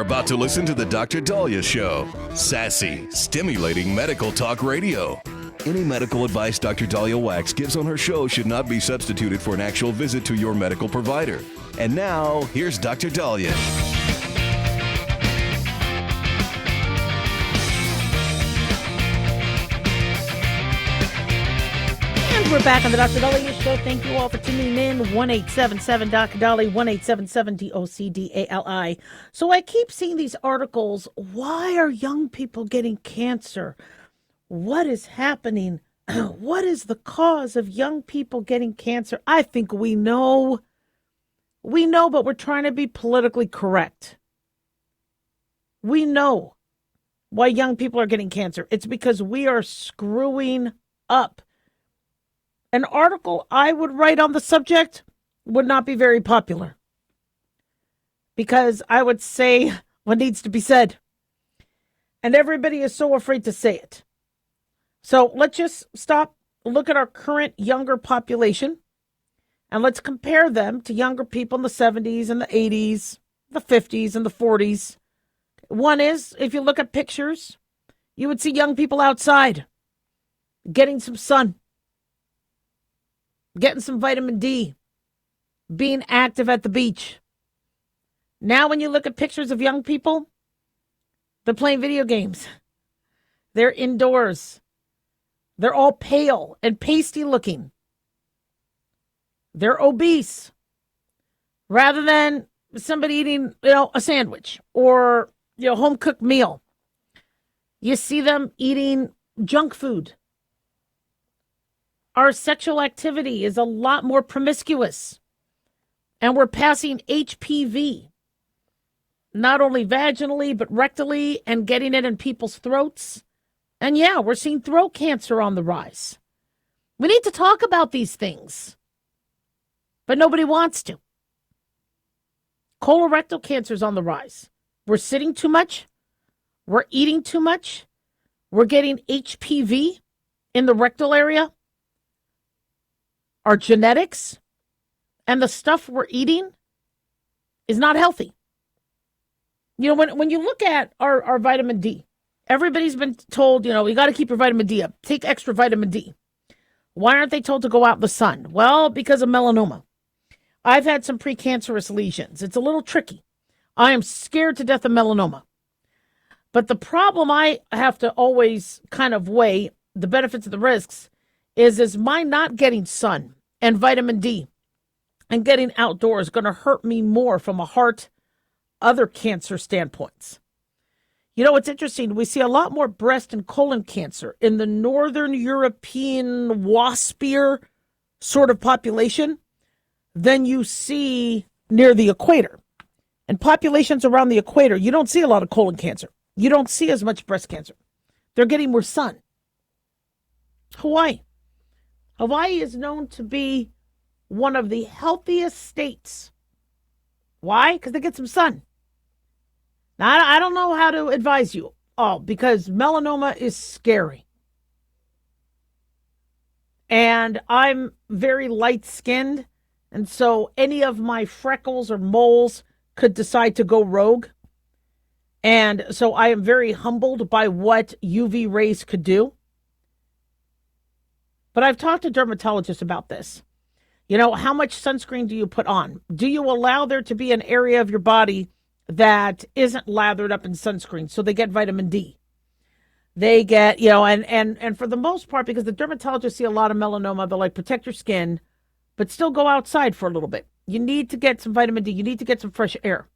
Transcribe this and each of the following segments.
about to listen to the Dr. Dahlia Show. Sassy, stimulating medical talk radio. Any medical advice Dr. Dahlia Wax gives on her show should not be substituted for an actual visit to your medical provider. And now, here's Dr. Dahlia. And we're back on the Dr. Dahlia Show. Thank you all for tuning in. 1-877 Dr. Dahlia, 1-877-DOCDALI. So I keep seeing these articles. Why are young people getting cancer? What is happening? What is the cause of young people getting cancer? I think we know. We know, but we're trying to be politically correct. We know why young people are getting cancer. It's because we are screwing up. An article I would write on the subject would not be very popular because I would say what needs to be said. And everybody is so afraid to say it. So let's just stop, look at our current younger population, and let's compare them to younger people in the 70s and the 80s, the 50s and the 40s. One is, if you look at pictures, you would see young people outside getting some sun, getting some vitamin D, being active at the beach. Now when you look at pictures of young people, they're playing video games. They're indoors. They're all pale and pasty looking. They're obese. Rather than somebody eating, a sandwich or, home-cooked meal. You see them eating junk food. Our sexual activity is a lot more promiscuous. And we're passing HPV, not only vaginally, but rectally, and getting it in people's throats. And yeah, we're seeing throat cancer on the rise. We need to talk about these things. But nobody wants to. Colorectal cancer is on the rise. We're sitting too much. We're eating too much. We're getting HPV in the rectal area. Our genetics and the stuff we're eating is not healthy. When you look at our vitamin D, everybody's been told, you got to keep your vitamin D up. Take extra vitamin D. Why aren't they told to go out in the sun? Well, because of melanoma. I've had some precancerous lesions. It's a little tricky. I am scared to death of melanoma. But the problem I have to always kind of weigh the benefits and the risks is my not getting sun and vitamin D and getting outdoors going to hurt me more from a heart, other cancer standpoints. It's interesting. We see a lot more breast and colon cancer in the Northern European waspier sort of population than you see near the equator. And populations around the equator, you don't see a lot of colon cancer. You don't see as much breast cancer. They're getting more sun. Hawaii is known to be one of the healthiest states. Why? Because they get some sun. Now, I don't know how to advise you all because melanoma is scary. And I'm very light-skinned, and so any of my freckles or moles could decide to go rogue. And so I am very humbled by what UV rays could do. But I've talked to dermatologists about this. How much sunscreen do you put on? Do you allow there to be an area of your body that isn't lathered up in sunscreen so they get vitamin D? They get, and for the most part, because the dermatologists see a lot of melanoma, they're like, protect your skin, but still go outside for a little bit. You need to get some vitamin D. You need to get some fresh air.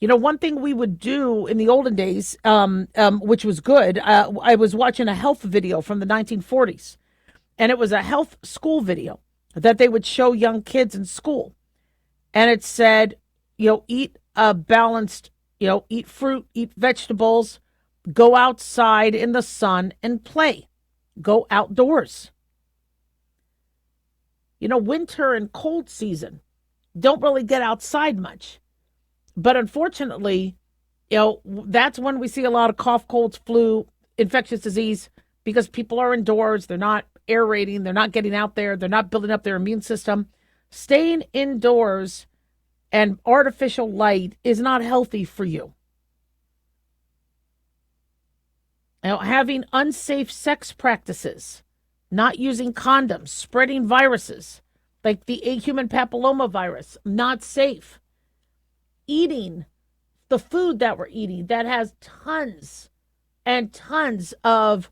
One thing we would do in the olden days, which was good, I was watching a health video from the 1940s, and it was a health school video that they would show young kids in school. And it said, eat a balanced, eat fruit, eat vegetables, go outside in the sun and play. Go outdoors. Winter and cold season, don't really get outside much. But unfortunately, that's when we see a lot of cough, colds, flu, infectious disease, because people are indoors. They're not aerating. They're not getting out there. They're not building up their immune system. Staying indoors and artificial light is not healthy for you. Now, having unsafe sex practices, not using condoms, spreading viruses like the human papilloma virus, not safe. Eating the food that we're eating that has tons and tons of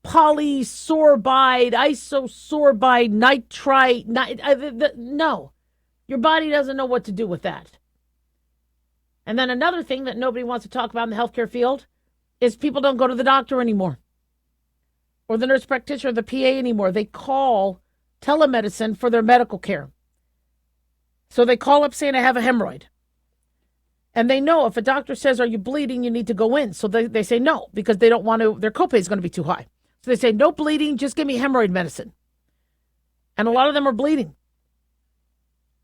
polysorbide, isosorbide, nitrite. No, your body doesn't know what to do with that. And then another thing that nobody wants to talk about in the healthcare field is people don't go to the doctor anymore or the nurse practitioner or the PA anymore. They call telemedicine for their medical care. So they call up saying, I have a hemorrhoid. And they know if a doctor says, are you bleeding? You need to go in. So they say no, because they don't want to, their copay is going to be too high. So they say, no bleeding, just give me hemorrhoid medicine. And a lot of them are bleeding.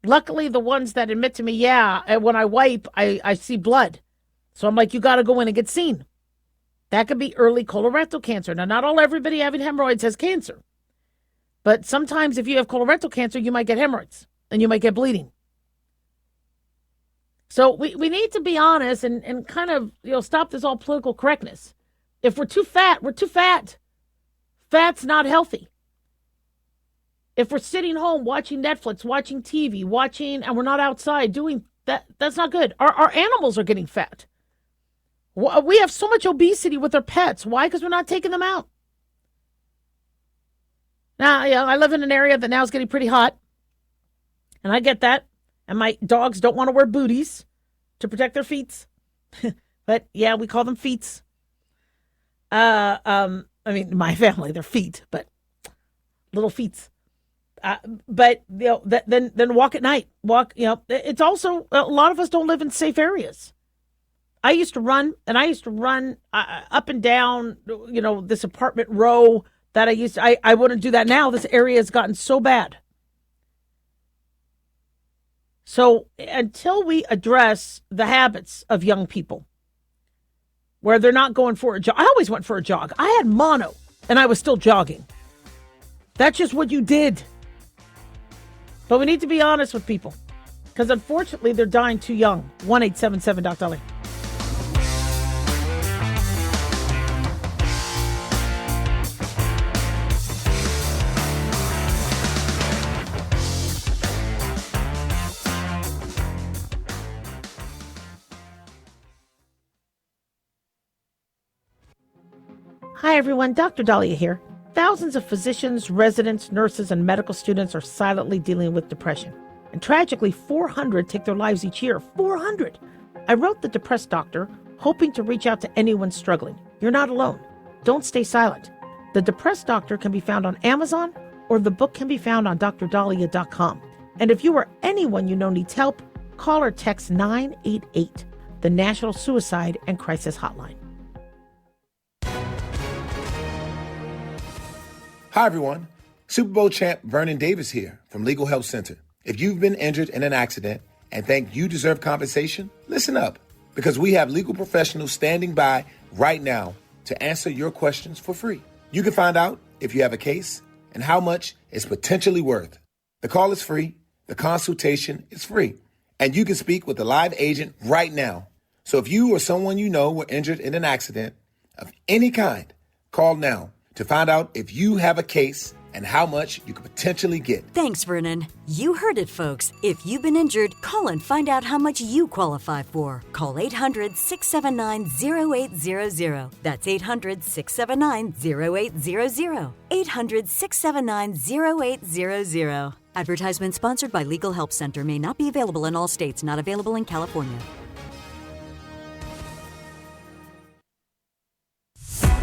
Luckily, the ones that admit to me, yeah, when I wipe, I see blood. So I'm like, you got to go in and get seen. That could be early colorectal cancer. Now, not everybody having hemorrhoids has cancer. But sometimes if you have colorectal cancer, you might get hemorrhoids and you might get bleeding. So we need to be honest and kind of, stop this all political correctness. If we're too fat, we're too fat. Fat's not healthy. If we're sitting home watching Netflix, watching TV, and we're not outside doing that, that's not good. Our animals are getting fat. We have so much obesity with our pets. Why? Because we're not taking them out. Now, I live in an area that now is getting pretty hot. And I get that. And my dogs don't want to wear booties to protect their feet. But yeah, we call them feets. I mean, my family, they're feet, but little feets. But then walk at night. It's also, a lot of us don't live in safe areas. I used to run up and down, this apartment row that I wouldn't do that now. This area has gotten so bad. So until we address the habits of young people, where they're not going for a jog. I always went for a jog. I had mono, and I was still jogging. That's just what you did. But we need to be honest with people, because unfortunately, they're dying too young. 1-877-DOC-DOLLY. Hi, everyone. Dr. Dahlia here. Thousands of physicians, residents, nurses, and medical students are silently dealing with depression. And tragically, 400 take their lives each year. 400! I wrote The Depressed Doctor, hoping to reach out to anyone struggling. You're not alone. Don't stay silent. The Depressed Doctor can be found on Amazon, or the book can be found on drdahlia.com. And if you or anyone you know needs help, call or text 988, the National Suicide and Crisis Hotline. Hi, everyone. Super Bowl champ Vernon Davis here from Legal Help Center. If you've been injured in an accident and think you deserve compensation, listen up, because we have legal professionals standing by right now to answer your questions for free. You can find out if you have a case and how much it's potentially worth. The call is free, the consultation is free, and you can speak with a live agent right now. So if you or someone you know were injured in an accident of any kind, call now to find out if you have a case and how much you could potentially get. Thanks, Vernon. You heard it, folks. If you've been injured, call and find out how much you qualify for. Call 800-679-0800. That's 800-679-0800. 800-679-0800. Advertisement sponsored by Legal Help Center. May not be available in all states. Not available in California.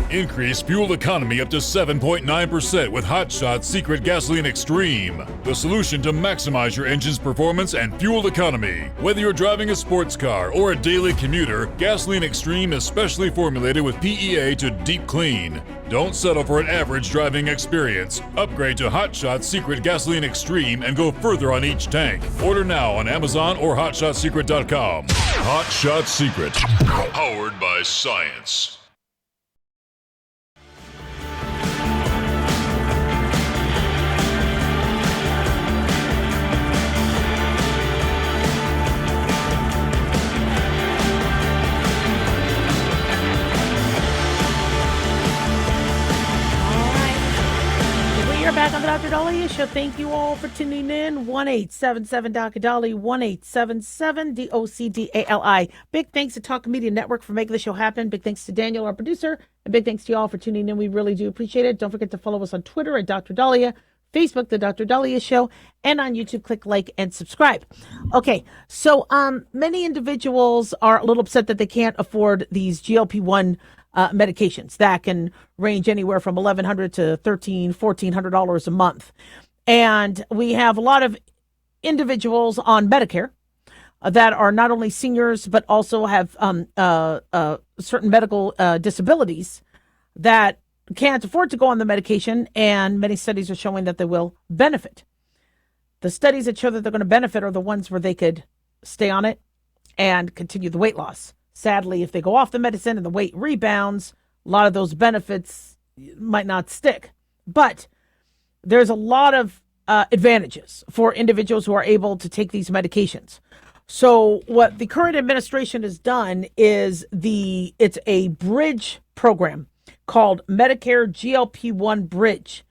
Increase fuel economy up to 7.9% with Hot Shot's Secret Gasoline Extreme, the solution to maximize your engine's performance and fuel economy. Whether you're driving a sports car or a daily commuter, Gasoline Extreme is specially formulated with PEA to deep clean. Don't settle for an average driving experience. Upgrade to Hot Shot's Secret Gasoline Extreme and go further on each tank. Order now on Amazon or HotShotSecret.com. Hot Shot Secret, powered by science. back on the Dr. Dahlia Show. Thank you all for tuning in. 1-877 Dr. Dali, 1-877 DOCDALI. Big thanks to Talk Media Network for making the show happen. Big thanks to Daniel, our producer, and big thanks to you all for tuning in. We really do appreciate it. Don't forget to follow us on Twitter at Dr. Dahlia, Facebook, The Dr. Dahlia Show, and on YouTube, click like and subscribe. Okay, so many individuals are a little upset that they can't afford these GLP-1 medications that can range anywhere from $1,100 to $1,300, $1,400 a month. And we have a lot of individuals on Medicare that are not only seniors, but also have certain medical disabilities that can't afford to go on the medication, and many studies are showing that they will benefit. The studies that show that they're going to benefit are the ones where they could stay on it and continue the weight loss. Sadly, if they go off the medicine and the weight rebounds, a lot of those benefits might not stick. But there's a lot of advantages for individuals who are able to take these medications. So what the current administration has done is it's a bridge program called Medicare GLP-1 Bridge.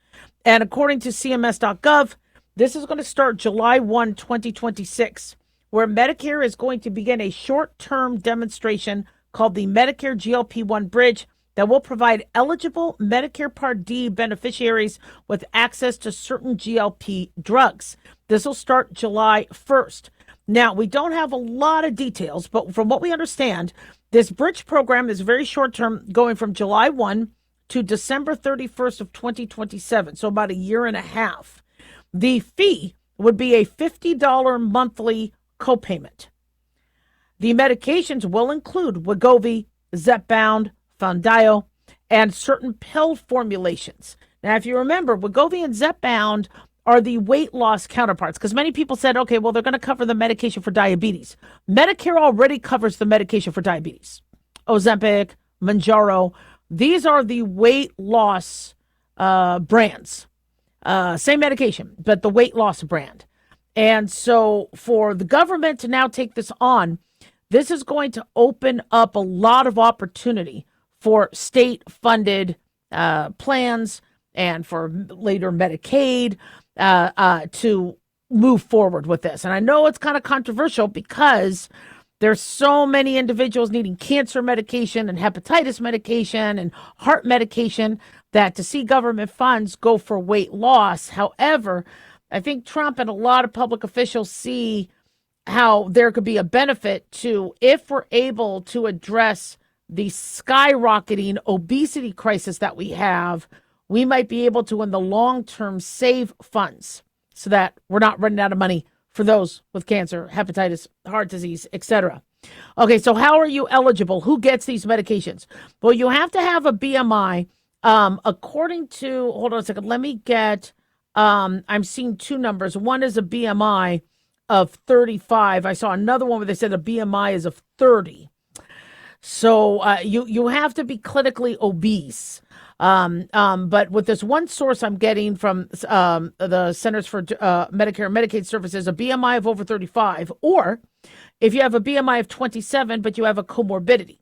And according to CMS.gov, this is going to start July 1, 2026, where Medicare is going to begin a short-term demonstration called the Medicare GLP-1 Bridge that will provide eligible Medicare Part D beneficiaries with access to certain GLP drugs. This will start July 1st. Now, we don't have a lot of details, but from what we understand, this bridge program is very short-term, going from July 1 to December 31st of 2027, so about a year and a half. The fee would be a $50 monthly copayment. The medications will include Wegovy, Zepbound, Foundayo, and certain pill formulations. Now, if you remember, Wegovy and Zepbound are the weight loss counterparts, because many people said, okay, well, they're going to cover the medication for diabetes. Medicare already covers the medication for diabetes. Ozempic, Mounjaro, these are the weight loss brands. Same medication, but the weight loss brand. And so for the government to now take this on, this is going to open up a lot of opportunity for state-funded plans and for later Medicaid to move forward with this. And I know it's kind of controversial because there's so many individuals needing cancer medication and hepatitis medication and heart medication that to see government funds go for weight loss. However, I think Trump and a lot of public officials see how there could be a benefit to, if we're able to address the skyrocketing obesity crisis that we have, we might be able to, in the long term, save funds so that we're not running out of money for those with cancer, hepatitis, heart disease, etc. Okay, so how are you eligible? Who gets these medications? Well, you have to have a BMI. According to, hold on a second, let me get, I'm seeing two numbers. One is a BMI of 35. I saw another one where they said a BMI is of 30. So you have to be clinically obese. But with this one source I'm getting from the Centers for Medicare and Medicaid Services, a BMI of over 35, or if you have a BMI of 27, but you have a comorbidity.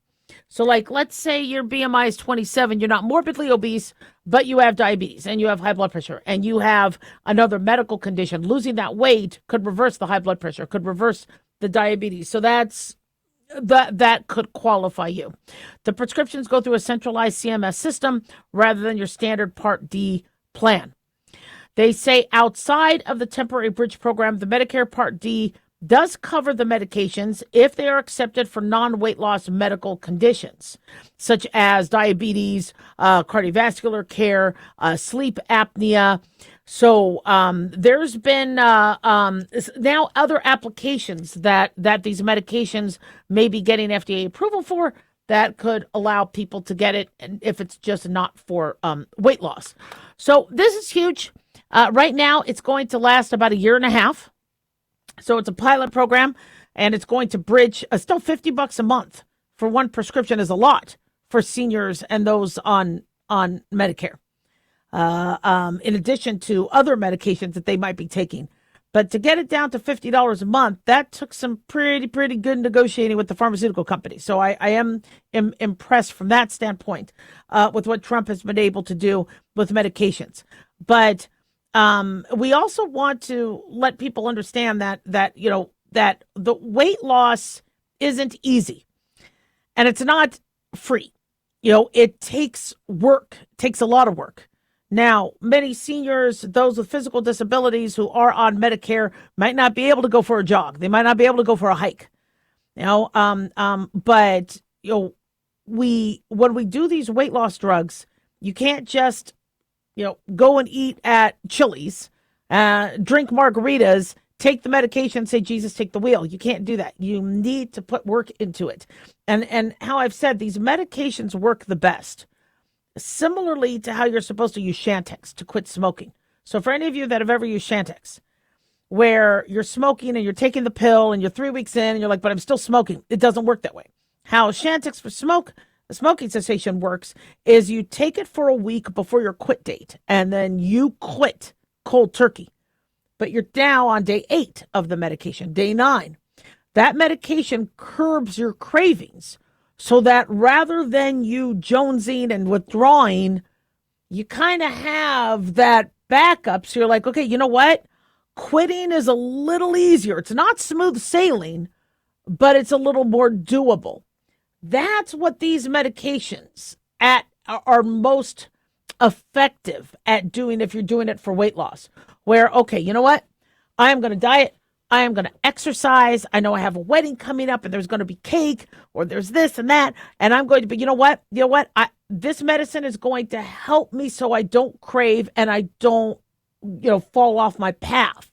So like, let's say your BMI is 27, you're not morbidly obese, but you have diabetes and you have high blood pressure and you have another medical condition. Losing that weight could reverse the high blood pressure, could reverse the diabetes. So that could qualify you. The prescriptions go through a centralized CMS system rather than your standard Part D plan. They say outside of the temporary bridge program, the Medicare Part D does cover the medications if they are accepted for non-weight loss medical conditions, such as diabetes, cardiovascular care, sleep apnea. So there's been now other applications that these medications may be getting FDA approval for that could allow people to get it if it's just not for weight loss. So this is huge. Right now, it's going to last about a year and a half. So it's a pilot program, and it's going to bridge. Still $50 a month for one prescription is a lot for seniors and those on Medicare. In addition to other medications that they might be taking. But to get it down to $50 a month, that took some pretty good negotiating with the pharmaceutical company. So I am impressed from that standpoint with what Trump has been able to do with medications. But We also want to let people understand that that the weight loss isn't easy, and it's not free. It takes work, takes a lot of work. Now, many seniors, those with physical disabilities who are on Medicare, might not be able to go for a jog. They might not be able to go for a hike. But when we do these weight loss drugs, you can't just go and eat at Chili's, drink margaritas, take the medication, say, Jesus, take the wheel. You can't do that. You need to put work into it. And how I've said, these medications work the best, similarly to how you're supposed to use Chantix to quit smoking. So for any of you that have ever used Chantix, where you're smoking and you're taking the pill and you're 3 weeks in and you're like, but I'm still smoking. It doesn't work that way. How Chantix for the smoking cessation works is you take it for a week before your quit date, and then you quit cold turkey. But you're now on day 8 of the medication, day 9. That medication curbs your cravings so that rather than you jonesing and withdrawing, you kind of have that backup. So you're like, okay, you know what? Quitting is a little easier. It's not smooth sailing, but it's a little more doable. That's what these medications are most effective at doing if you're doing it for weight loss. Where, okay, you know what? I am going to diet. I am going to exercise. I know I have a wedding coming up and there's going to be cake or there's this and that. And I'm going to be, you know what? This medicine is going to help me so I don't crave and I don't, fall off my path.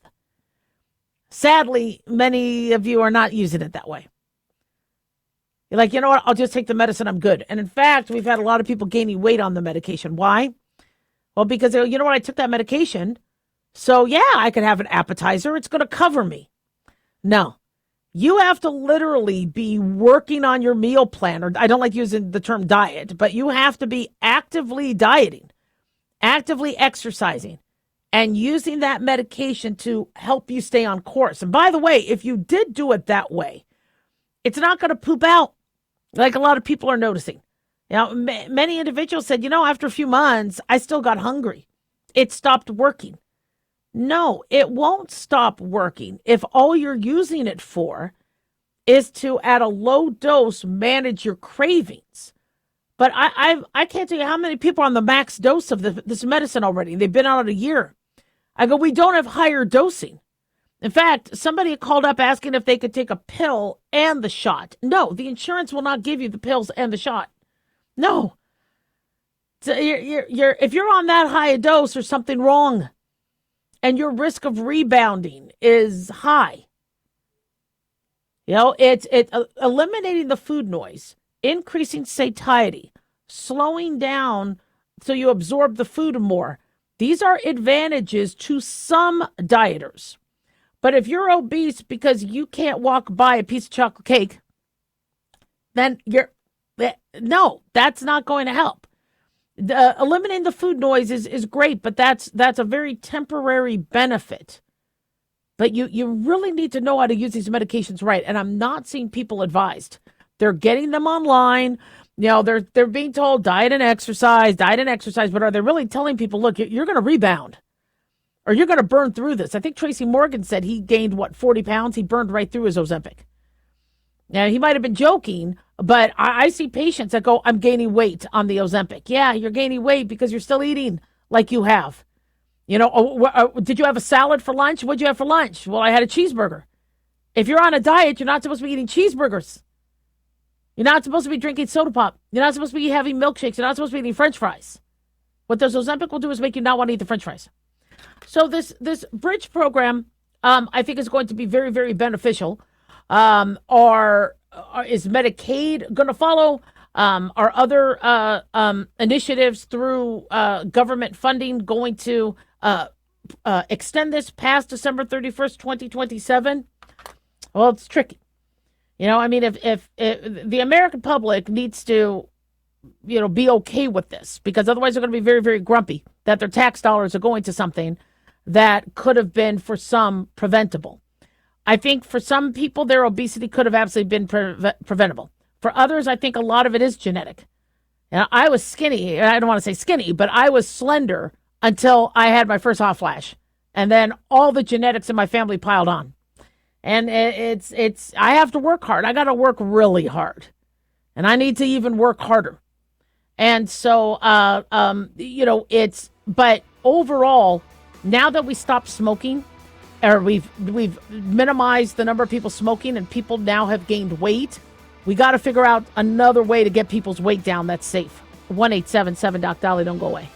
Sadly, many of you are not using it that way. You're like, you know what? I'll just take the medicine. I'm good. And in fact, we've had a lot of people gaining weight on the medication. Why? Well, because, you know what? I took that medication. So, yeah, I could have an appetizer. It's going to cover me. No, you have to literally be working on your meal plan. Or I don't like using the term diet, but you have to be actively dieting, actively exercising, and using that medication to help you stay on course. And by the way, if you did do it that way, it's not going to poop out like a lot of people are noticing. Many individuals said, after a few months, I still got hungry. It stopped working. No, it won't stop working if all you're using it for is to, at a low dose, manage your cravings. But I can't tell you how many people are on the max dose of this medicine already. They've been on it a year. I go, we don't have higher dosing. In fact, somebody called up asking if they could take a pill and the shot. No, the insurance will not give you the pills and the shot. No. So if you're on that high a dose, there's something wrong. And your risk of rebounding is high. It's eliminating the food noise, increasing satiety, slowing down so you absorb the food more. These are advantages to some dieters. But if you're obese because you can't walk by a piece of chocolate cake, then no, that's not going to help. Eliminating the food noise is great, but that's a very temporary benefit. But you really need to know how to use these medications right. And I'm not seeing people advised. They're getting them online. They're being told diet and exercise, but are they really telling people, look, you're going to rebound or you're going to burn through this? I think Tracy Morgan said he gained, 40 pounds? He burned right through his Ozempic. Now, he might have been joking, but I see patients that go, I'm gaining weight on the Ozempic. Yeah, you're gaining weight because you're still eating like you have. Did you have a salad for lunch? What'd you have for lunch? Well, I had a cheeseburger. If you're on a diet, you're not supposed to be eating cheeseburgers. You're not supposed to be drinking soda pop. You're not supposed to be having milkshakes. You're not supposed to be eating French fries. What those Ozempic will do is make you not want to eat the French fries. So this bridge program, I think, is going to be very, very beneficial. Is Medicaid going to follow? Are other initiatives through government funding going to extend this past December 31st, 2027? Well, it's tricky. If the American public needs to, be okay with this, because otherwise they're going to be very, very grumpy that their tax dollars are going to something that could have been, for some, preventable. I think for some people, their obesity could have absolutely been preventable. For others, I think a lot of it is genetic. I was skinny. I don't want to say skinny, but I was slender until I had my first hot flash. And then all the genetics in my family piled on. And I have to work hard. I got to work really hard. And I need to even work harder. And so, but overall, now that we stopped smoking, or we've minimized the number of people smoking and people now have gained weight, we got to figure out another way to get people's weight down that's safe. 1-877-Doc-Dolly, don't go away.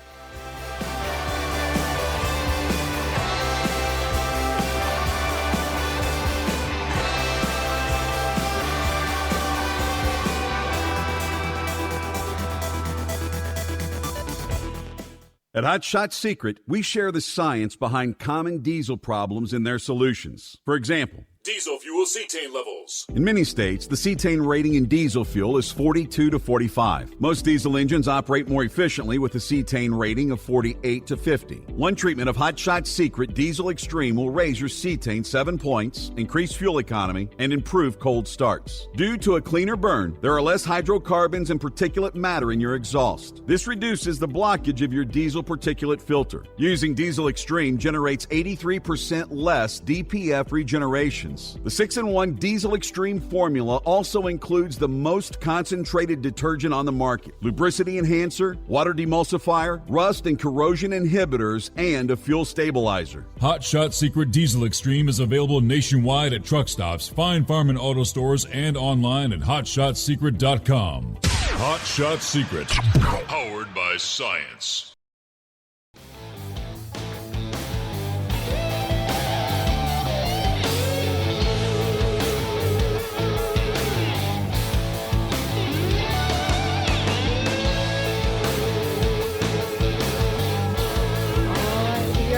At Hot Shot Secret, we share the science behind common diesel problems and their solutions. For example, Diesel fuel cetane levels. in many states, the cetane rating in diesel fuel is 42 to 45. Most diesel engines operate more efficiently with a cetane rating of 48 to 50. One treatment of Hot Shot Secret Diesel Extreme will raise your cetane 7 points, increase fuel economy, and improve cold starts. Due to a cleaner burn, there are less hydrocarbons and particulate matter in your exhaust. This reduces the blockage of your diesel particulate filter. Using Diesel Extreme generates 83% less DPF regeneration. The 6-in-1 Diesel Extreme formula also includes the most concentrated detergent on the market, lubricity enhancer, water demulsifier, rust and corrosion inhibitors, and a fuel stabilizer. Hot Shot Secret Diesel Extreme is available nationwide at truck stops, fine farm and auto stores, and online at hotshotsecret.com. Hot Shot Secret, powered by science.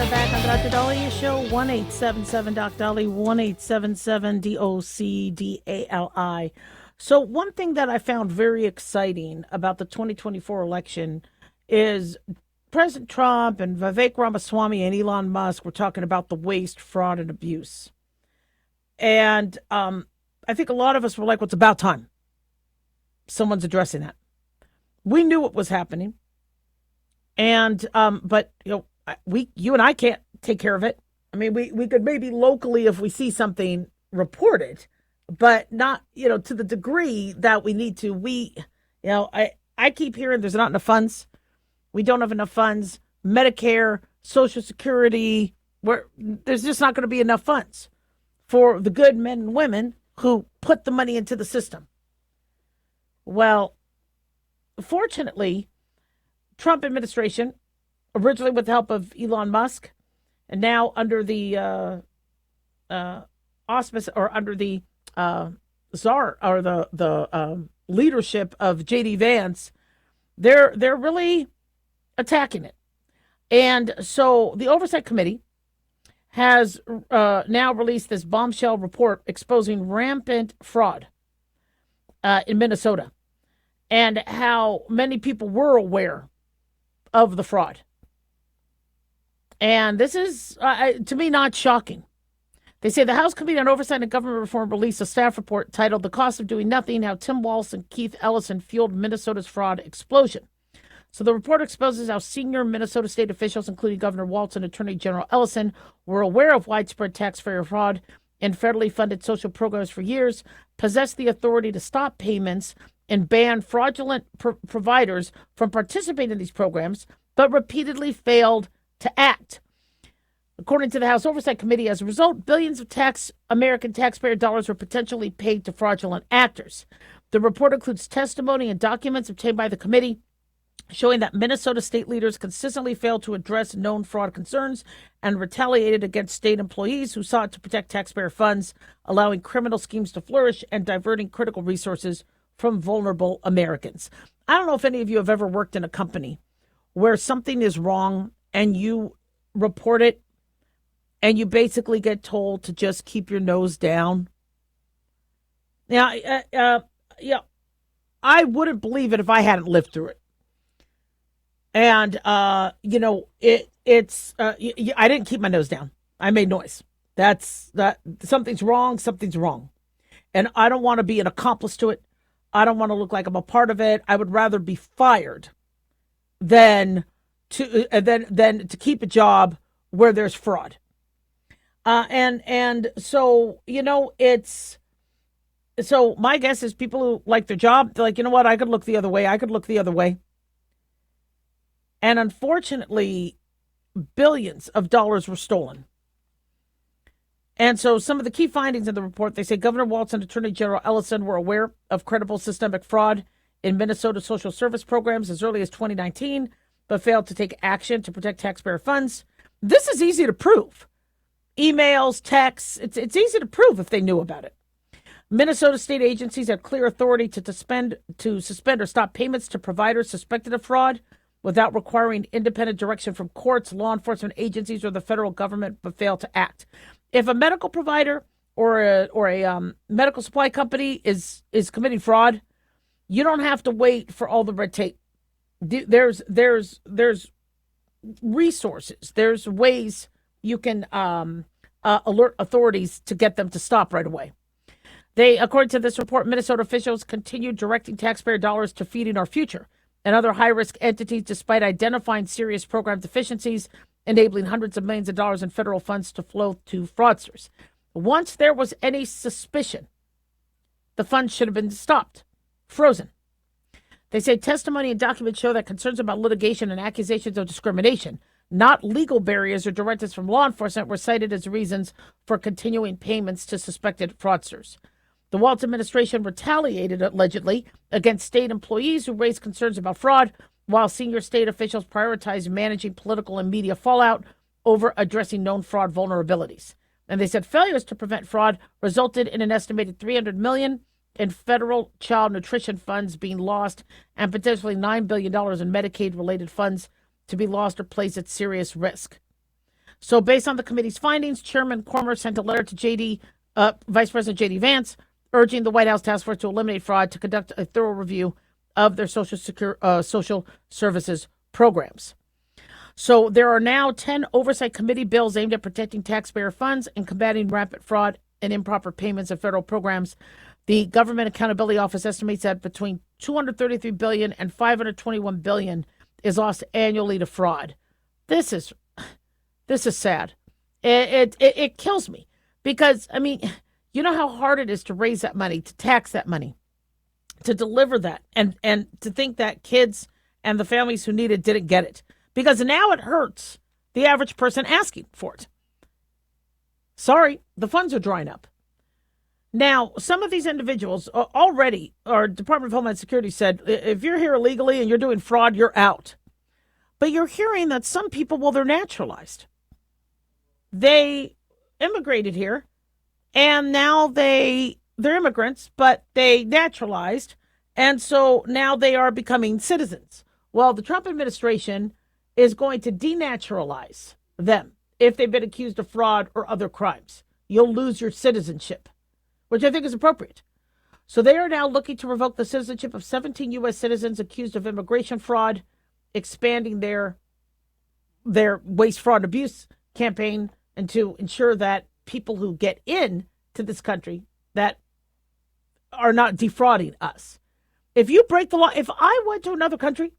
Back on the Dr. Dahlia Show, 1-877-Doc-Dolly, 1-877-DOCDALI. So one thing that I found very exciting about the 2024 election is President Trump and Vivek Ramaswamy and Elon Musk were talking about the waste, fraud, and abuse. And I think a lot of us were like, well, it's about time someone's addressing that. We knew what was happening. And, but, you and I can't take care of it. I mean, we could maybe locally, if we see something, report it, but not, to the degree that we need to. I keep hearing there's not enough funds. We don't have enough funds. Medicare, Social Security, there's just not going to be enough funds for the good men and women who put the money into the system. Well, fortunately, Trump administration, originally with the help of Elon Musk, and now under the auspice or under the czar or the leadership of J.D. Vance, they're really attacking it. And so the Oversight Committee has now released this bombshell report exposing rampant fraud in Minnesota and how many people were aware of the fraud. And this is, to me, not shocking. They say the House Committee on Oversight and Government Reform released a staff report titled The Cost of Doing Nothing, How Tim Walz and Keith Ellison Fueled Minnesota's Fraud Explosion. So the report exposes how senior Minnesota state officials, including Governor Walz and Attorney General Ellison, were aware of widespread taxpayer fraud in federally funded social programs for years, possessed the authority to stop payments and ban fraudulent providers from participating in these programs, but repeatedly failed to act. According to the House Oversight Committee, as a result, billions of American taxpayer dollars were potentially paid to fraudulent actors. The report includes testimony and documents obtained by the committee showing that Minnesota state leaders consistently failed to address known fraud concerns and retaliated against state employees who sought to protect taxpayer funds, allowing criminal schemes to flourish and diverting critical resources from vulnerable Americans. I don't know if any of you have ever worked in a company where something is wrong and you report it and you basically get told to just keep your nose down. Now, I wouldn't believe it if I hadn't lived through it. And, I didn't keep my nose down. I made noise. Something's wrong. And I don't want to be an accomplice to it. I don't want to look like I'm a part of it. I would rather be fired than to keep a job where there's fraud. And so, it's so my guess is people who like their job, they're like, you know what, I could look the other way. I could look the other way. And unfortunately, billions of dollars were stolen. And so some of the key findings in the report, they say Governor Walz and Attorney General Ellison were aware of credible systemic fraud in Minnesota social service programs as early as 2019, but failed to take action to protect taxpayer funds. This is easy to prove. Emails, texts, it's easy to prove if they knew about it. Minnesota state agencies have clear authority to suspend or stop payments to providers suspected of fraud without requiring independent direction from courts, law enforcement agencies, or the federal government, but fail to act. If a medical provider or a medical supply company is committing fraud, you don't have to wait for all the red tape. There's resources. There's ways you can alert authorities to get them to stop right away. According to this report, Minnesota officials continued directing taxpayer dollars to Feeding Our Future and other high-risk entities despite identifying serious program deficiencies, enabling hundreds of millions of dollars in federal funds to flow to fraudsters. Once there was any suspicion, the funds should have been stopped, frozen. They say testimony and documents show that concerns about litigation and accusations of discrimination, not legal barriers or directives from law enforcement, were cited as reasons for continuing payments to suspected fraudsters. The Walz administration retaliated, allegedly, against state employees who raised concerns about fraud, while senior state officials prioritized managing political and media fallout over addressing known fraud vulnerabilities. And they said failures to prevent fraud resulted in an estimated $300 million in federal child nutrition funds being lost and potentially $9 billion in Medicaid-related funds to be lost or placed at serious risk. So based on the committee's findings, Chairman Cormer sent a letter to Vice President J.D. Vance urging the White House task force to eliminate fraud, to conduct a thorough review of their social services programs. So there are now 10 oversight committee bills aimed at protecting taxpayer funds and combating rampant fraud and improper payments of federal programs. The Government Accountability Office estimates that between $233 billion and $521 billion is lost annually to fraud. This is sad. It kills me because, I mean, you know how hard it is to raise that money, to tax that money, to deliver that, and to think that kids and the families who need it didn't get it. Because now it hurts the average person asking for it. Sorry, the funds are drying up. Now, some of these individuals already, our Department of Homeland Security said, if you're here illegally and you're doing fraud, you're out. But you're hearing that some people, well, they're naturalized. They immigrated here, and now they're immigrants, but they naturalized, and so now they are becoming citizens. Well, the Trump administration is going to denaturalize them if they've been accused of fraud or other crimes. You'll lose your citizenship, which I think is appropriate. So they are now looking to revoke the citizenship of 17 U.S. citizens accused of immigration fraud, expanding their waste, fraud, and abuse campaign, and to ensure that people who get in to this country that are not defrauding us. If you break the law, if I went to another country,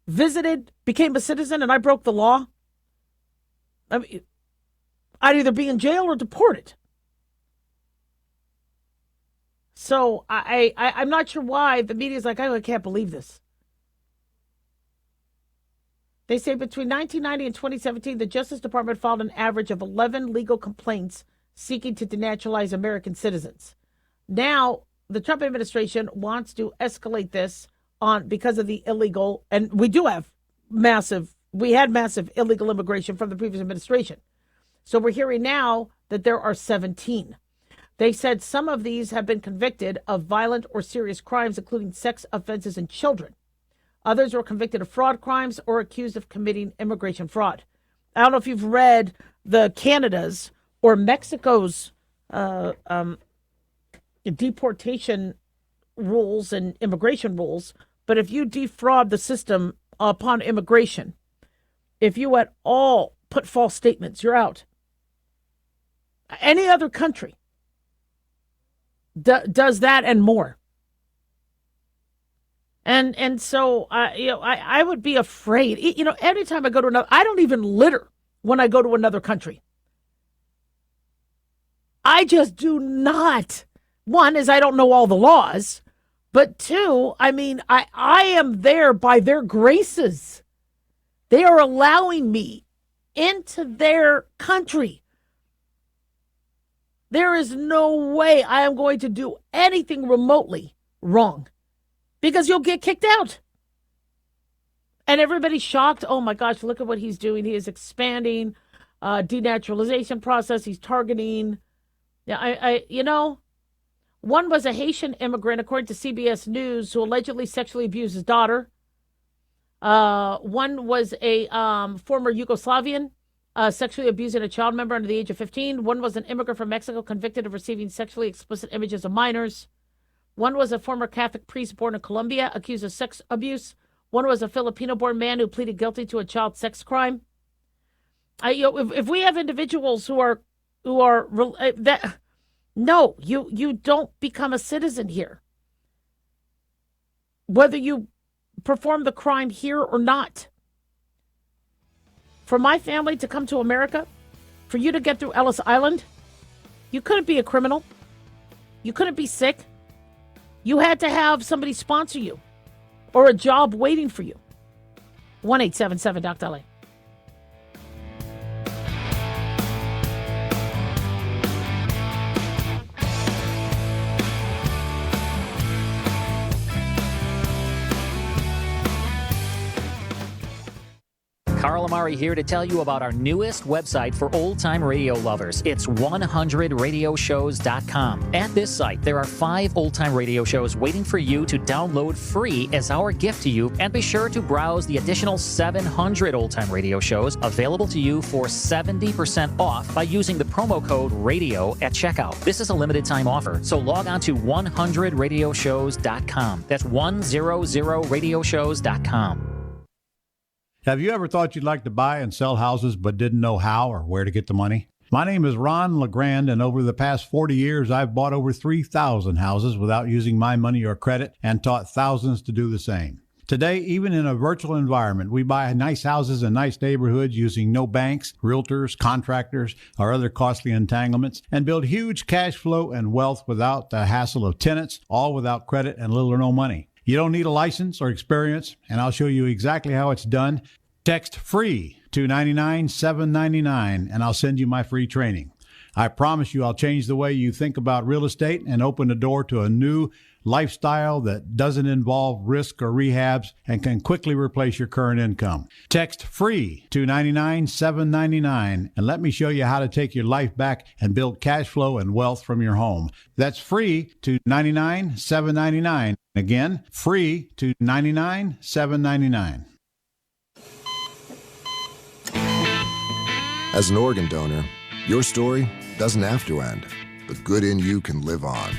visited, became a citizen, and I broke the law, I mean, I'd either be in jail or deported. So I'm not sure why the media is like, I can't believe this. They say between 1990 and 2017, the Justice Department filed an average of 11 legal complaints seeking to denaturalize American citizens. Now, the Trump administration wants to escalate this because of the illegal, and we had massive illegal immigration from the previous administration. So we're hearing now that there are 17. They said some of these have been convicted of violent or serious crimes, including sex offenses and children. Others were convicted of fraud crimes or accused of committing immigration fraud. I don't know if you've read the Canada's or Mexico's deportation rules and immigration rules, but if you defraud the system upon immigration, if you at all put false statements, you're out. Any other country does that and more. And so, I would be afraid. Every time I go to another, I don't even litter when I go to another country. I just do not. One is I don't know all the laws. But two, I mean, I am there by their graces. They are allowing me into their country. There is no way I am going to do anything remotely wrong because you'll get kicked out. And everybody's shocked. Oh my gosh, look at what he's doing. He is expanding denaturalization process. He's targeting. Yeah, one was a Haitian immigrant, according to CBS News, who allegedly sexually abused his daughter. One was a former Yugoslavian sexually abusing a child member under the age of 15. One was an immigrant from Mexico convicted of receiving sexually explicit images of minors. One was a former Catholic priest born in Colombia accused of sex abuse. One was a Filipino-born man who pleaded guilty to a child sex crime. If we have individuals who are that. No, you don't become a citizen here. Whether you perform the crime here or not. For my family to come to America, for you to get through Ellis Island, you couldn't be a criminal. You couldn't be sick. You had to have somebody sponsor you or a job waiting for you. 1-877-DOC-LA. Carl Amari here to tell you about our newest website for old-time radio lovers. It's 100radioshows.com. At this site, there are 5 old-time radio shows waiting for you to download free as our gift to you, and be sure to browse the additional 700 old-time radio shows available to you for 70% off by using the promo code RADIO at checkout. This is a limited-time offer, so log on to 100radioshows.com. That's 100radioshows.com. Have you ever thought you'd like to buy and sell houses but didn't know how or where to get the money? My name is Ron LeGrand, and over the past 40 years, I've bought over 3,000 houses without using my money or credit and taught thousands to do the same. Today, even in a virtual environment, we buy nice houses in nice neighborhoods using no banks, realtors, contractors, or other costly entanglements, and build huge cash flow and wealth without the hassle of tenants, all without credit and little or no money. You don't need a license or experience, and I'll show you exactly how it's done. Text FREE to 99799, and I'll send you my free training. I promise you I'll change the way you think about real estate and open the door to a new lifestyle that doesn't involve risk or rehabs and can quickly replace your current income. Text FREE to 99799, and let me show you how to take your life back and build cash flow and wealth from your home. That's FREE to 99799. Again, FREE to 99799. As an organ donor, your story doesn't have to end. The good in you can live on.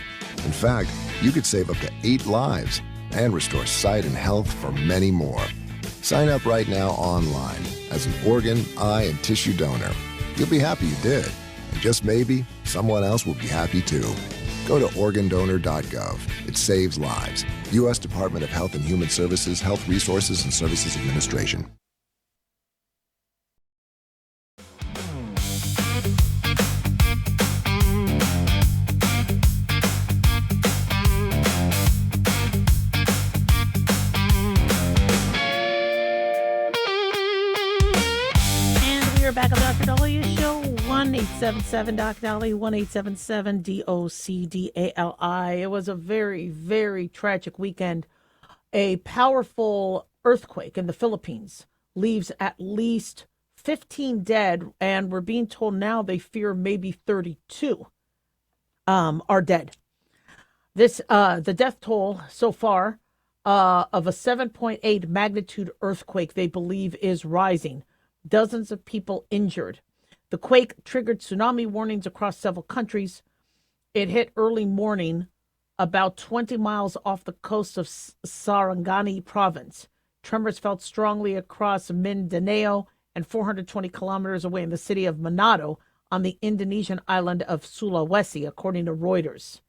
In fact, you could save up to 8 lives and restore sight and health for many more. Sign up right now online as an organ, eye, and tissue donor. You'll be happy you did. And just maybe, someone else will be happy too. Go to organdonor.gov. It saves lives. U.S. Department of Health and Human Services, Health Resources and Services Administration. Back on Dr. W Show, 1-877-DOC-DALI, 1-877-DOCDALI. It was a very, very tragic weekend. A powerful earthquake in the Philippines leaves at least 15 dead, and we're being told now they fear maybe 32 are dead. The death toll so far of a 7.8 magnitude earthquake they believe is rising. Dozens of people injured. The quake triggered tsunami warnings across several countries. It hit early morning about 20 miles off the coast of Sarangani province. Tremors felt strongly across Mindanao and 420 kilometers away in the city of Manado on the Indonesian island of Sulawesi, according to Reuters.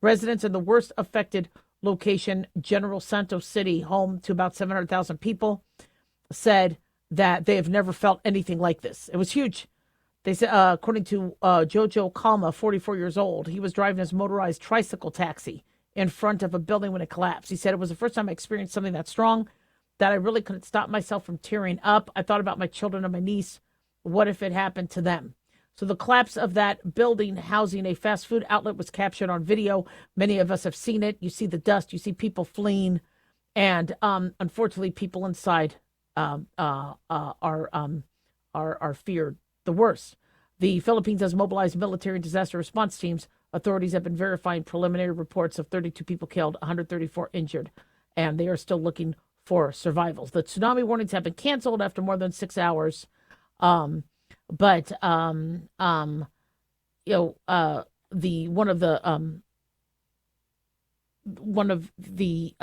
Residents in the worst affected location, General Santos City, home to about 700,000 people, said that they have never felt anything like this. It was huge. They said, according to Jojo Kalma, 44 years old, he was driving his motorized tricycle taxi in front of a building when it collapsed. He said, it was the first time I experienced something that strong that I really couldn't stop myself from tearing up. I thought about my children and my niece. What if it happened to them? So the collapse of that building housing a fast food outlet was captured on video. Many of us have seen it. You see the dust. You see people fleeing. And unfortunately, people inside are feared the worst. The Philippines has mobilized military and disaster response teams. Authorities have been verifying preliminary reports of 32 people killed, 134 injured, and they are still looking for survivals. The tsunami warnings have been canceled after more than 6 hours. The one of the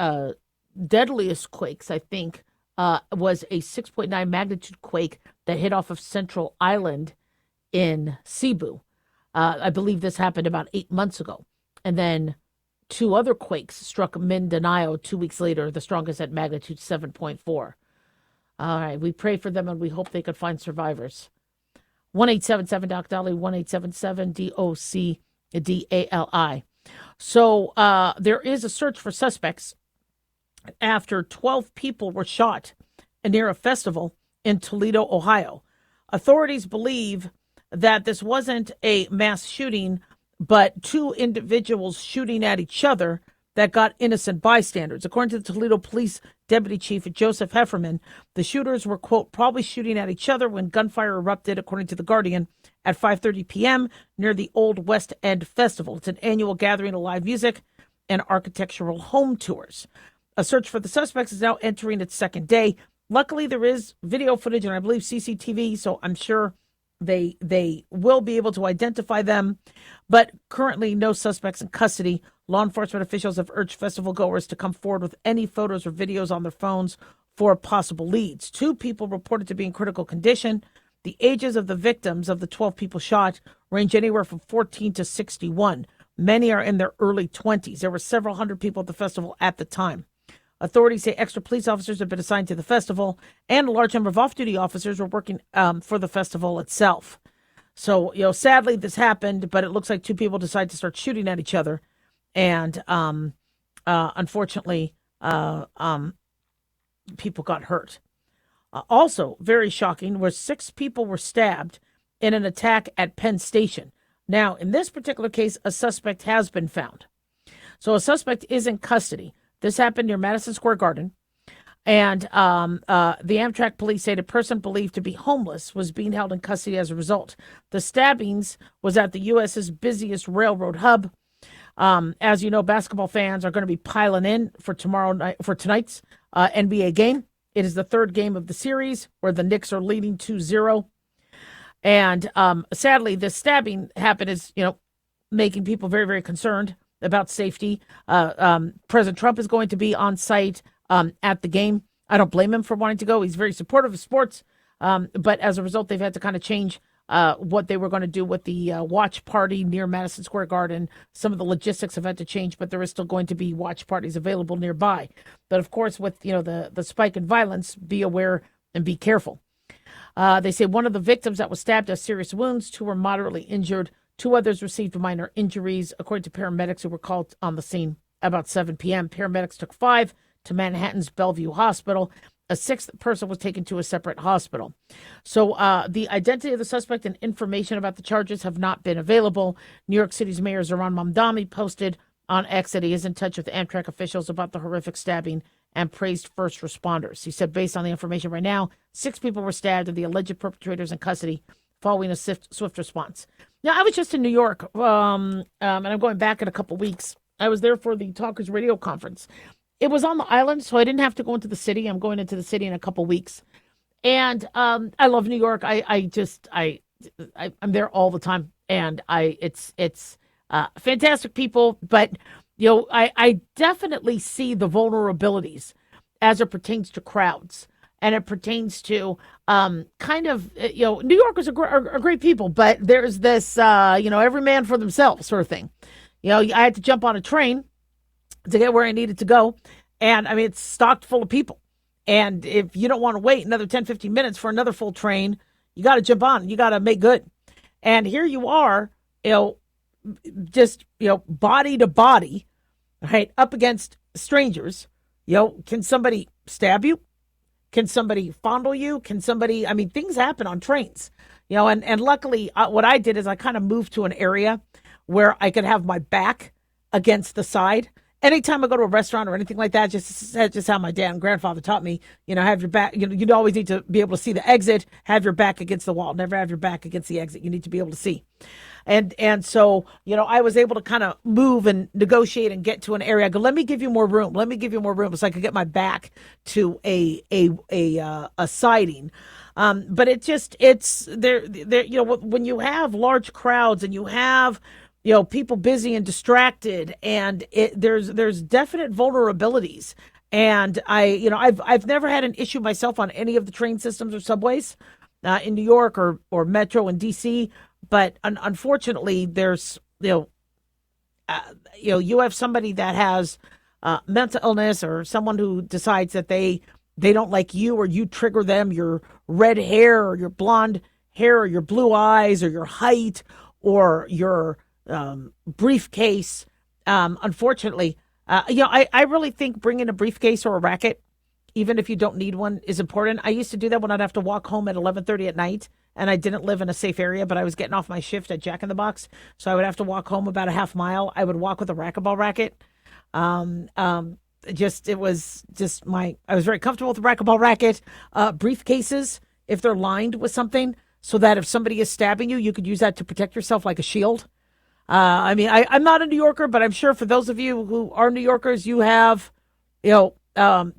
deadliest quakes, I think, was a 6.9 magnitude quake that hit off of Central Island in Cebu. I believe this happened about 8 months ago. And then 2 other quakes struck Mindanao 2 weeks later, the strongest at magnitude 7.4. All right, we pray for them and we hope they could find survivors. 1-877-DOC-DALI, 1-877-DOC-DALI. So there is a search for suspects after 12 people were shot near a festival in Toledo, Ohio. Authorities believe that this wasn't a mass shooting, but 2 individuals shooting at each other that got innocent bystanders. According to the Toledo Police Deputy Chief Joseph Hefferman, the shooters were, quote, probably shooting at each other when gunfire erupted, according to The Guardian, at 5:30 p.m. near the Old West End Festival. It's an annual gathering of live music and architectural home tours. A search for the suspects is now entering its second day. Luckily, there is video footage and I believe CCTV, so I'm sure they will be able to identify them. But currently, no suspects in custody. Law enforcement officials have urged festival goers to come forward with any photos or videos on their phones for possible leads. 2 people reported to be in critical condition. The ages of the victims of the 12 people shot range anywhere from 14 to 61. Many are in their early 20s. There were several hundred people at the festival at the time. Authorities say extra police officers have been assigned to the festival, and a large number of off-duty officers were working for the festival itself. So, sadly, this happened, but it looks like 2 people decided to start shooting at each other. And unfortunately, people got hurt. Also, very shocking, was 6 people were stabbed in an attack at Penn Station. Now, in this particular case, a suspect has been found. So a suspect is in custody. This happened near Madison Square Garden. And the Amtrak police say the person believed to be homeless was being held in custody as a result. The stabbings was at the U.S.'s busiest railroad hub. As you know, basketball fans are going to be piling in for tonight's NBA game. It is the 3rd game of the series where the Knicks are leading 2-0. And sadly, this stabbing happened is, making people very, very concerned about safety. President Trump is going to be on site at the game. I don't blame him for wanting to go. He's very supportive of sports. But as a result, they've had to kind of change what they were going to do with the watch party near Madison Square Garden. Some of the logistics have had to change, but there is still going to be watch parties available nearby. But of course, with the spike in violence, be aware and be careful. They say one of the victims that was stabbed has serious wounds. 2 were moderately injured. 2 others received minor injuries, according to paramedics who were called on the scene about 7 p.m. Paramedics took 5 to Manhattan's Bellevue Hospital. A 6th person was taken to a separate hospital. So the identity of the suspect and information about the charges have not been available. New York City's Mayor Zohran Mamdani posted on X that he is in touch with Amtrak officials about the horrific stabbing and praised first responders. He said, based on the information right now, 6 people were stabbed and the alleged perpetrators in custody following a swift response. Now, I was just in New York, and I'm going back in a couple weeks. I was there for the Talkers Radio Conference. It was on the island, so I didn't have to go into the city. I'm going into the city in a couple weeks. And I love New York. I'm there all the time. And it's fantastic people. But, I definitely see the vulnerabilities as it pertains to crowds. And it pertains to New Yorkers are great people, but there's this, every man for themselves sort of thing. I had to jump on a train to get where I needed to go. And it's stocked full of people. And if you don't want to wait another 10, 15 minutes for another full train, you got to jump on. You got to make good. And here you are, just, body to body, right, up against strangers. Can somebody stab you? Can somebody fondle you? Can somebody, things happen on trains, and luckily what I did is I kind of moved to an area where I could have my back against the side. Anytime I go to a restaurant or anything like that, just how my dad and grandfather taught me, have your back, you'd always need to be able to see the exit, have your back against the wall, never have your back against the exit. You need to be able to see. And so, I was able to kind of move and negotiate and get to an area. I go, let me give you more room. Let me give you more room so I could get my back to a siding. But it's there, when you have large crowds and you have, people busy and distracted, and there's definite vulnerabilities. And I've never had an issue myself on any of the train systems or subways in New York or Metro in DC. But unfortunately, there's, you have somebody that has mental illness, or someone who decides that they don't like you, or you trigger them, your red hair or your blonde hair or your blue eyes or your height or your briefcase. Unfortunately, I really think bringing a briefcase or a racket, even if you don't need one, is important. I used to do that when I'd have to walk home at 11:30 at night, and I didn't live in a safe area, but I was getting off my shift at Jack in the Box, so I would have to walk home about a half mile. I would walk with a racquetball racket. I was very comfortable with the racquetball racket. Briefcases, if they're lined with something, so that if somebody is stabbing you, you could use that to protect yourself like a shield. I'm not a New Yorker, but I'm sure for those of you who are New Yorkers, you have,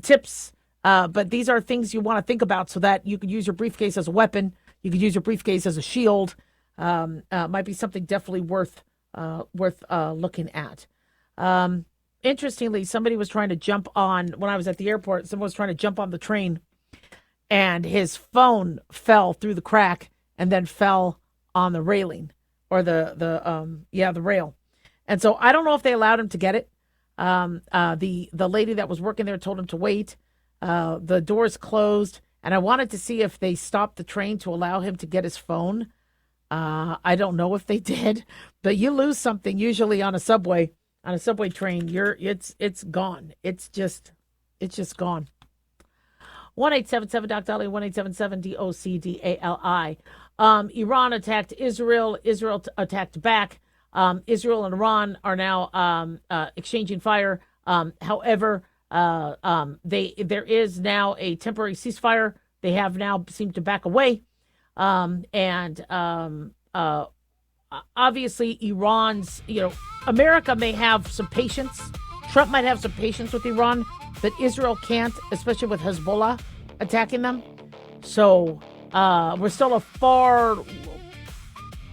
tips. But these are things you want to think about so that you could use your briefcase as a weapon. You could use your briefcase as a shield. Might be something definitely worth looking at. Interestingly, somebody was trying to jump on, when I was at the airport, someone was trying to jump on the train, and his phone fell through the crack and then fell on the railing, or the rail. And so I don't know if they allowed him to get it. The lady that was working there told him to wait. The doors closed, and I wanted to see if they stopped the train to allow him to get his phone. I don't know if they did, but you lose something usually on a subway train. It's gone. It's just gone. 1-877-DOC-DALI, 1-877-DOC-DALI. Iran attacked Israel. Israel attacked back. Israel and Iran are now exchanging fire. However, there is now a temporary ceasefire. They have now seemed to back away. Obviously Iran's, America may have some patience. Trump might have some patience with Iran, but Israel can't, especially with Hezbollah attacking them. So we're still a far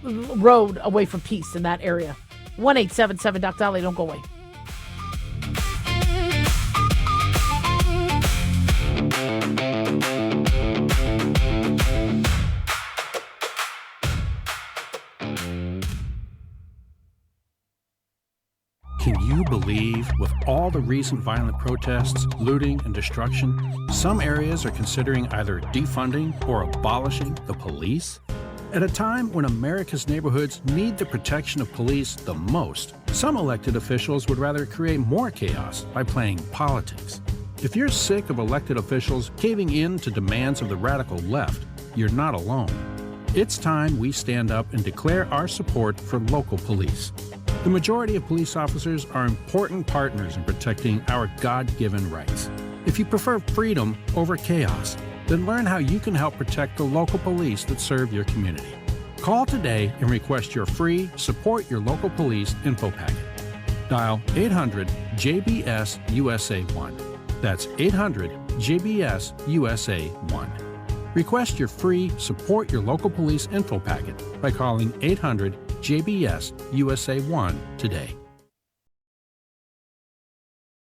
road away from peace in that area. 1-877-DOC-DALI, don't go away. Can you believe, with all the recent violent protests, looting, and destruction, some areas are considering either defunding or abolishing the police? At a time when America's neighborhoods need the protection of police the most, some elected officials would rather create more chaos by playing politics. If you're sick of elected officials caving in to demands of the radical left, you're not alone. It's time we stand up and declare our support for local police. The majority of police officers are important partners in protecting our God-given rights. If you prefer freedom over chaos, then learn how you can help protect the local police that serve your community. Call today and request your free Support Your Local Police info packet. Dial 800-JBS-USA-1. That's 800-JBS-USA-1. Request your free Support Your Local Police info packet by calling 800-JBS-USA-1 today.